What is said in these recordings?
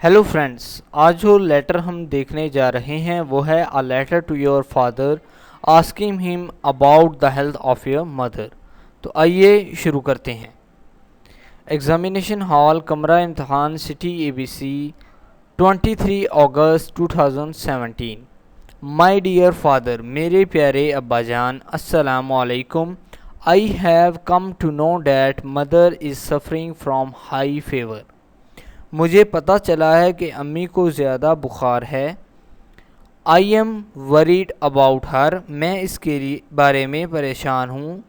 Hello friends, आज जो letter हम देखने जा रहे हैं वो है a letter to your father asking him about the health of your mother. तो आइए शुरू करते हैं। एग्जामिनेशन हॉल, कमरा इम्तहान, city ABC, 23 August 2017। My dear father, मेरे प्यारे अब्बा जान, अस्सलामु अलैकुम। I have come to know that mother is suffering from high fever. मुझे पता चला है कि अम्मी को ज़्यादा बुखार है। I am worried about her, मैं इसके बारे में परेशान हूँ।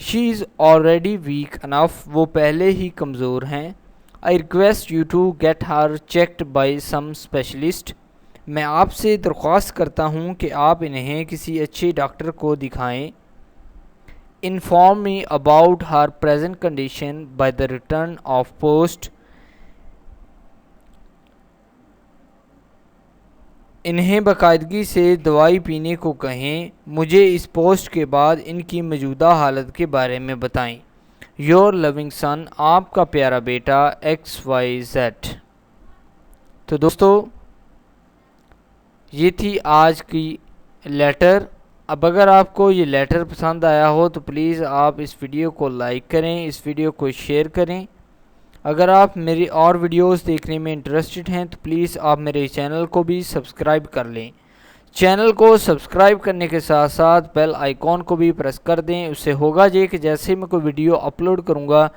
She is already weak enough, वो पहले ही कमज़ोर हैं। I request you to get her checked by some specialist. मैं आपसे दरख्वास्त करता हूँ कि आप इन्हें किसी अच्छे डॉक्टर को दिखाएं। Inform me about her present condition by the return of post. इन्हें बाकायदगी से दवाई पीने को कहें। मुझे इस पोस्ट के बाद इनकी मौजूदा हालत के बारे में बताएं। योर लविंग सन, आपका प्यारा बेटा XYZ। तो दोस्तों, ये थी आज की लेटर। अब अगर आपको ये लेटर पसंद आया हो तो प्लीज़ आप इस वीडियो को लाइक करें, इस वीडियो को शेयर करें। अगर आप मेरी और वीडियोस देखने में इंटरेस्टेड हैं तो प्लीज़ आप मेरे चैनल को भी सब्सक्राइब कर लें। चैनल को सब्सक्राइब करने के साथ साथ बेल आइकॉन को भी प्रेस कर दें। उससे होगा ये कि जैसे मैं कोई वीडियो अपलोड करूंगा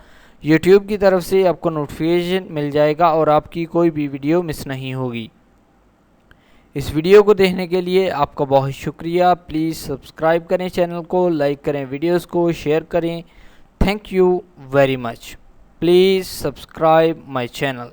यूट्यूब की तरफ से आपको नोटिफिकेशन मिल जाएगा और आपकी कोई भी वीडियो मिस नहीं होगी। इस वीडियो को देखने के लिए आपका बहुत शुक्रिया। प्लीज़ सब्सक्राइब करें चैनल को, लाइक करें वीडियोस को, शेयर करें। Thank you very much. Please subscribe my channel.